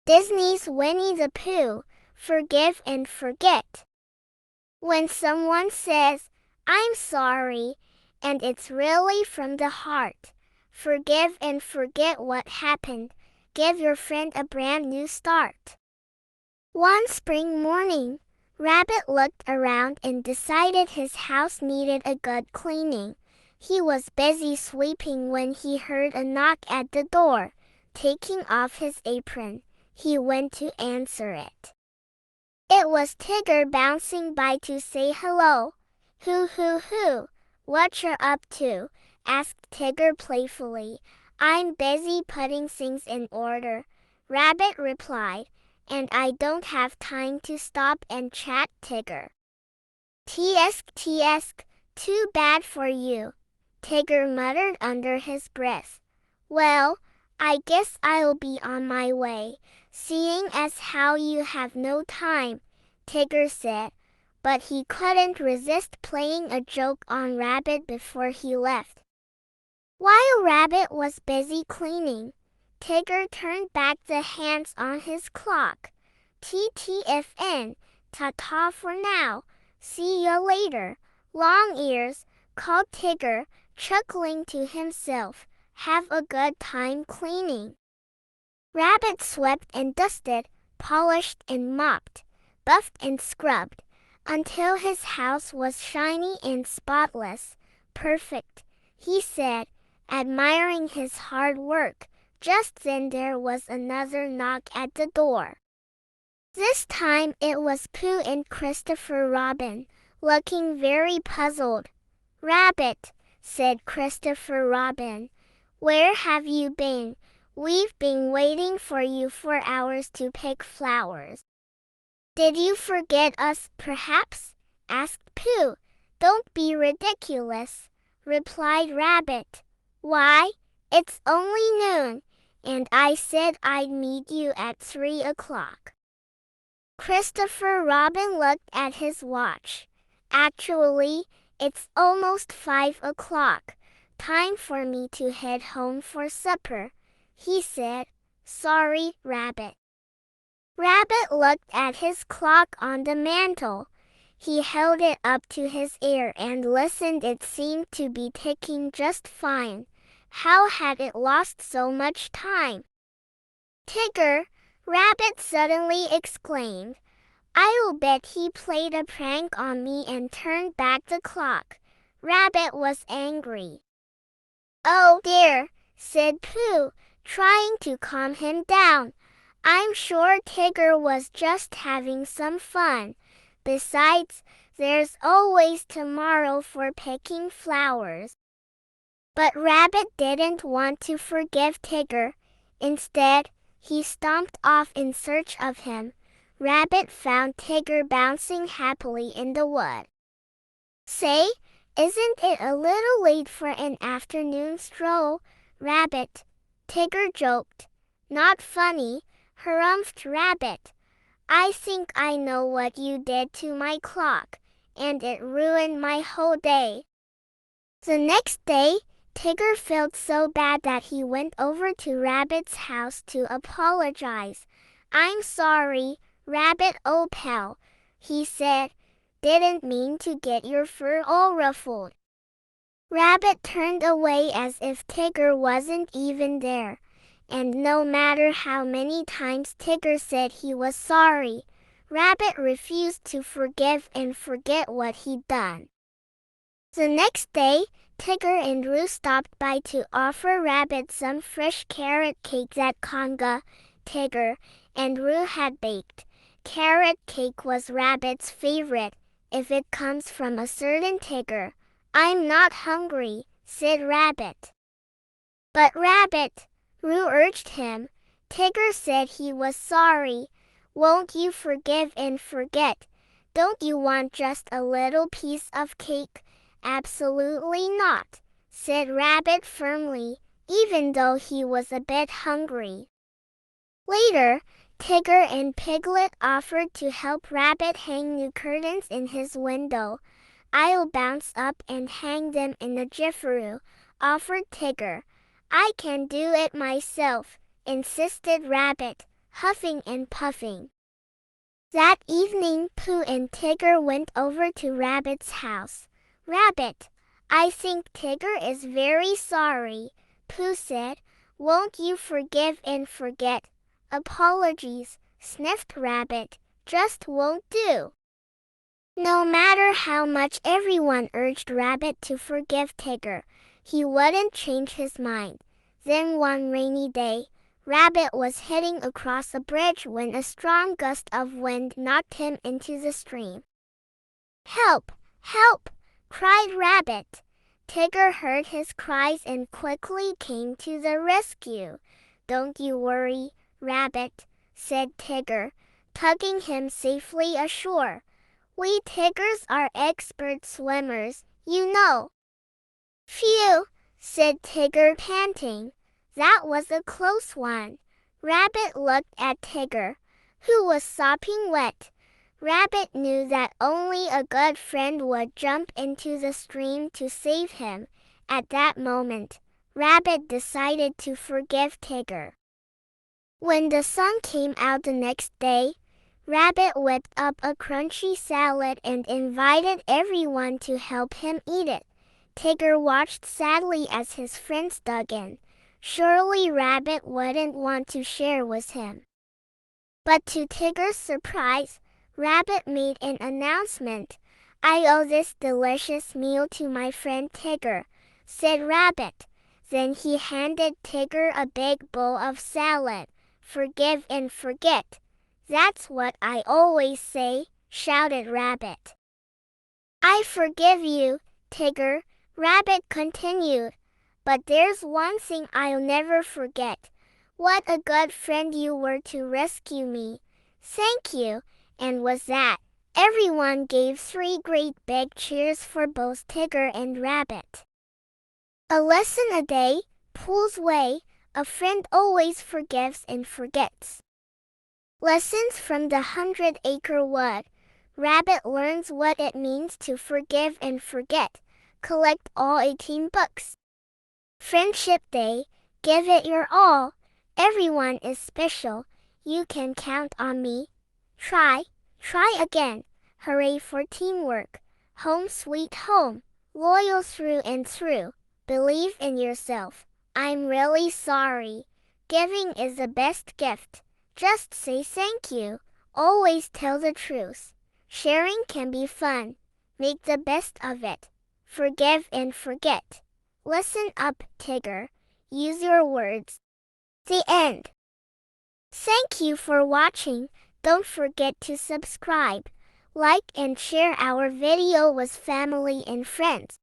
Disney's Winnie the Pooh, Forgive and Forget. When someone says, "I'm sorry," and it's really from the heart, forgive and forget what happened. Give your friend a brand new start. One spring morning, Rabbit looked around and decided his house needed a good cleaning. He was busy sweeping when he heard a knock at the door. Taking off his apron, he went to answer it. It was Tigger bouncing by to say hello. Hoo, what you're up to?" asked Tigger playfully. "I'm busy putting things in order," Rabbit replied, "and I don't have time to stop and chat." Tigger. Tsk, too bad for you," Tigger muttered under his breath. "Well, I guess I'll be on my way, seeing as how you have no time," Tigger said, but he couldn't resist playing a joke on Rabbit before he left. While Rabbit was busy cleaning, Tigger turned back the hands on his clock. "TTFN, ta-ta for now. See ya later, long ears," called Tigger, chuckling to himself. "Have a good time cleaning." Rabbit swept and dusted, polished and mopped, buffed and scrubbed, until his house was shiny and spotless. "Perfect," he said, admiring his hard work. Just then there was another knock at the door. This time it was Pooh and Christopher Robin, looking very puzzled. "Rabbit," said Christopher Robin, "where have you been? We've been waiting for you for hours to pick flowers." "Did you forget us, perhaps?" asked Pooh. "Don't be ridiculous," replied Rabbit. "Why, it's only noon, and I said I'd meet you at 3 o'clock. Christopher Robin looked at his watch. "Actually, it's almost 5 o'clock. Time for me to head home for supper," he said. "Sorry, Rabbit." Rabbit looked at his clock on the mantel. He held it up to his ear and listened. It seemed to be ticking just fine. How had it lost so much time? "Tigger," Rabbit suddenly exclaimed, "I'll bet he played a prank on me and turned back the clock." Rabbit was angry. "Oh dear," said Pooh, trying to calm him down. "I'm sure Tigger was just having some fun. Besides, there's always tomorrow for picking flowers." But Rabbit didn't want to forgive Tigger. Instead, he stomped off in search of him. Rabbit found Tigger bouncing happily in the wood. "Say, isn't it a little late for an afternoon stroll, Rabbit?" Tigger joked. "Not funny," harumphed Rabbit. "I think I know what you did to my clock, and it ruined my whole day." The next day, Tigger felt so bad that he went over to Rabbit's house to apologize. "I'm sorry, Rabbit, old pal," he said. "Didn't mean to get your fur all ruffled." Rabbit turned away as if Tigger wasn't even there, and no matter how many times Tigger said he was sorry, Rabbit refused to forgive and forget what he'd done. The next day, Tigger and Roo stopped by to offer Rabbit some fresh carrot cake that Conga, Tigger, and Roo had baked. Carrot cake was Rabbit's favorite, if it comes from a certain Tigger. "I'm not hungry," said Rabbit. "But Rabbit," Roo urged him. "Tigger said he was sorry. Won't you forgive and forget? Don't you want just a little piece of cake?" "Absolutely not," said Rabbit firmly, even though he was a bit hungry. Later, Tigger and Piglet offered to help Rabbit hang new curtains in his window. "I'll bounce up and hang them in a jiffaroo," offered Tigger. "I can do it myself," insisted Rabbit. huffing and puffing. That evening, Pooh and Tigger went over to Rabbit's house. "Rabbit, I think Tigger is very sorry," Pooh said. "Won't you forgive and forget?" "Apologies," sniffed Rabbit, "just won't do." No matter how much everyone urged Rabbit to forgive Tigger, he wouldn't change his mind. Then one rainy day, Rabbit was heading across a bridge when a strong gust of wind knocked him into the stream. "Help! Help!" cried Rabbit. Tigger heard his cries and quickly came to the rescue. "Don't you worry, Rabbit," said Tigger, tugging him safely ashore. "We Tiggers are expert swimmers, you know." "Phew," said Tigger, panting. "That was a close one." Rabbit looked at Tigger, who was sopping wet. Rabbit knew that only a good friend would jump into the stream to save him. At that moment, Rabbit decided to forgive Tigger. When the sun came out the next day, Rabbit whipped up a crunchy salad and invited everyone to help him eat it. Tigger watched sadly as his friends dug in. Surely Rabbit wouldn't want to share with him. But to Tigger's surprise, Rabbit made an announcement. "I owe this delicious meal to my friend Tigger," said Rabbit. Then he handed Tigger a big bowl of salad. "Forgive and forget. That's what I always say," shouted Rabbit. "I forgive you, Tigger," Rabbit continued. "But there's one thing I'll never forget. What a good friend you were to rescue me. Thank you." And with that, everyone gave 3 great big cheers for both Tigger and Rabbit. A lesson a day, Pooh's way. A friend always forgives and forgets. Lessons from the 100-Acre Wood. Rabbit learns what it means to forgive and forget. Collect all 18 books. Friendship Day. Give it your all. Everyone is special. You can count on me. Try again. Hooray for teamwork. Home sweet home. Loyal through and through. Believe in yourself. I'm really sorry. Giving is the best gift. Just say thank you. Always tell the truth. Sharing can be fun. Make the best of it. Forgive and forget. Listen up, Tigger. Use your words. The end. Thank you for watching. Don't forget to subscribe, like and share our video with family and friends.